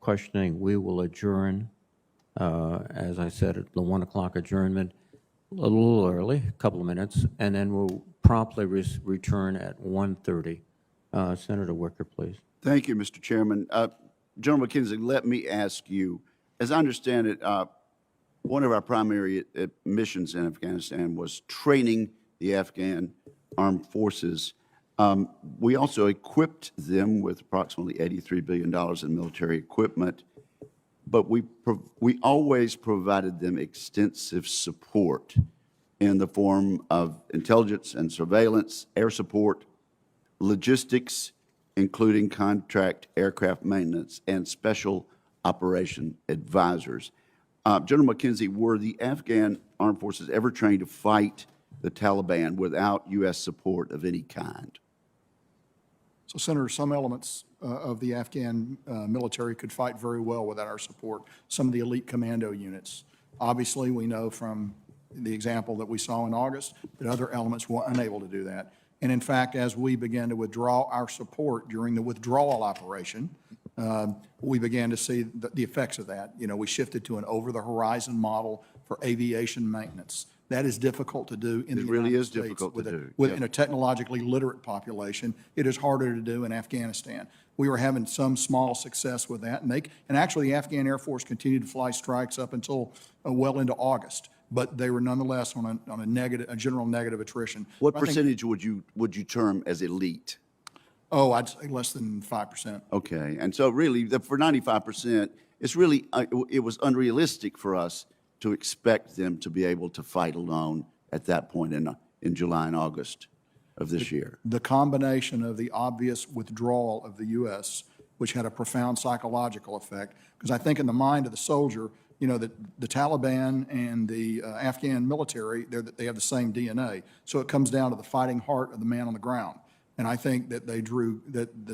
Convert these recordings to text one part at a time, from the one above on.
questioning, we will adjourn, as I said, at the 1 o'clock adjournment, a little early, a couple of minutes, and then we'll promptly return at 1:30. Senator Wicker, please. Thank you, Mr. Chairman. General McKenzie, let me ask you, as I understand it, one of our primary missions in Afghanistan was training the Afghan armed forces. We also equipped them with approximately $83 billion in military equipment, but we always provided them extensive support in the form of intelligence and surveillance, air support, logistics, including contract aircraft maintenance, and special operation advisors. General McKenzie, were the Afghan armed forces ever trained to fight the Taliban without U.S. support of any kind? So, Senator, some elements of the Afghan military could fight very well without our support, some of the elite commando units. Obviously, we know from the example that we saw in August that other elements were unable to do that. And in fact, as we began to withdraw our support during the withdrawal operation, we began to see the effects of that. You know, we shifted to an over-the-horizon model for aviation maintenance. That is difficult to do in the United States. It really is difficult to do. Within a technologically literate population, it is harder to do in Afghanistan. We were having some small success with that, and actually the Afghan Air Force continued to fly strikes up until well into August. But they were nonetheless on a general negative attrition. What percentage would you term as elite? Oh, I'd say less than 5%. Okay, and so really, for 95%, it's really it was unrealistic for us to expect them to be able to fight alone at that point in July and August of this year. The combination of the obvious withdrawal of the U.S., which had a profound psychological effect, because I think in the mind of the soldier, you know, the Taliban and the Afghan military, they have the same DNA. So it comes down to the fighting heart of the man on the ground. And I think that the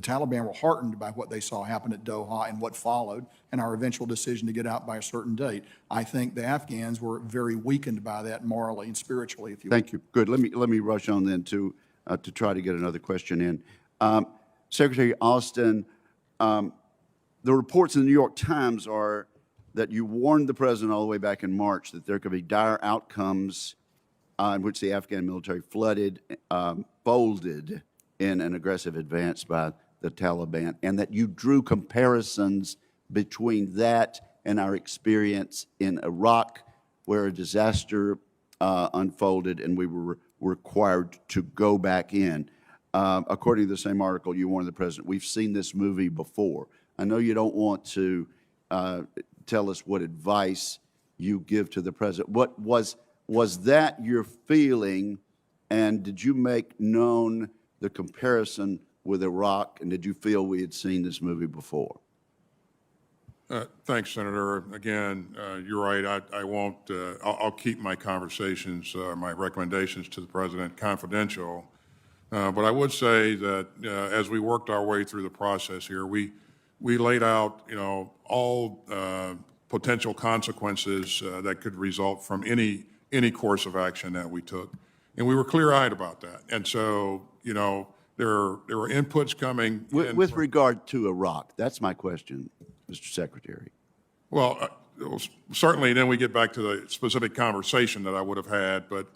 Taliban were heartened by what they saw happen at Doha and what followed, and our eventual decision to get out by a certain date. I think the Afghans were very weakened by that morally and spiritually, if you will. Thank you. Good. Let me rush on then to try to get another question in. Secretary Austin, the reports in the New York Times are that you warned the president all the way back in March that there could be dire outcomes in which the Afghan military folded in an aggressive advance by the Taliban, and that you drew comparisons between that and our experience in Iraq, where a disaster unfolded and we were required to go back in. According to the same article, you warned the president, we've seen this movie before. I know you don't want to tell us what advice you give to the president. What was that your feeling, and did you make known the comparison with Iraq, and did you feel we had seen this movie before? Thanks, Senator. Again, you're right. I won't. I'll keep my conversations, my recommendations to the president confidential. But I would say that as we worked our way through the process here, we laid out, you know, all potential consequences that could result from any course of action that we took, and we were clear-eyed about that. And so, you know, there were inputs coming with regard to Iraq. That's my question, Mr. Secretary. Well, certainly, then we get back to the specific conversation that I would have had. But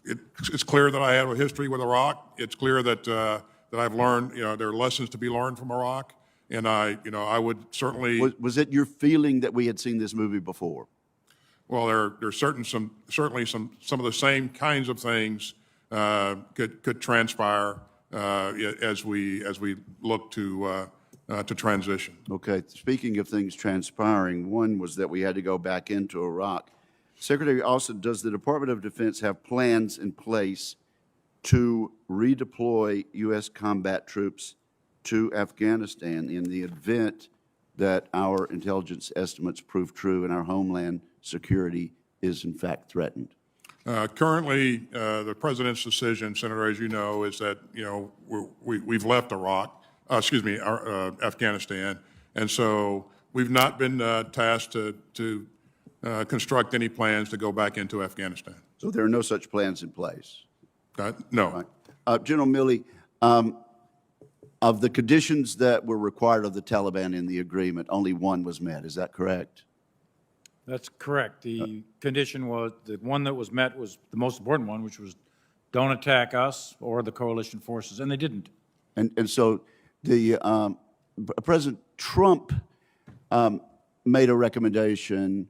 it's clear that I have a history with Iraq. It's clear that I've learned. You know, there are lessons to be learned from Iraq, and I would certainly. Was it your feeling that we had seen this movie before? Well, there's certainly some of the same kinds of things could transpire as we look to transition. Okay. Speaking of things transpiring, one was that we had to go back into Iraq. Secretary Austin, does the Department of Defense have plans in place to redeploy U.S. combat troops to Afghanistan in the event that our intelligence estimates prove true and our homeland security is in fact threatened? Currently, the president's decision, Senator, as you know, is that we've left Afghanistan, and so we've not been tasked to construct any plans to go back into Afghanistan. So there are no such plans in place? No. Right. General Milley, Of the conditions that were required of the Taliban in the agreement, only one was met. Is that correct? That's correct. The condition was, the one that was met was the most important one, which was don't attack us or the coalition forces, and they didn't. And so the President Trump made a recommendation,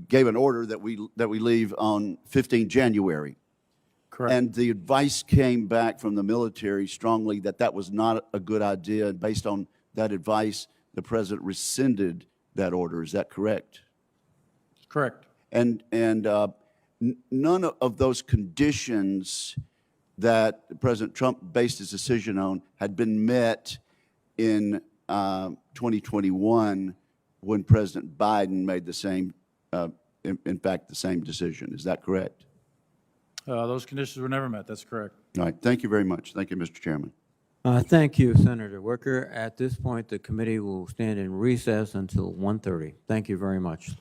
gave an order that we leave on 15 January. Correct. And the advice came back from the military strongly that that was not a good idea. And based on that advice, the president rescinded that order. Is that correct? Correct. And none of those conditions that President Trump based his decision on had been met in 2021 when President Biden made the same, in fact, the same decision. Is that correct? Those conditions were never met. That's correct. All right. Thank you very much. Thank you, Mr. Chairman. Thank you, Senator Wicker. At this point, the committee will stand in recess until 1:30. Thank you very much.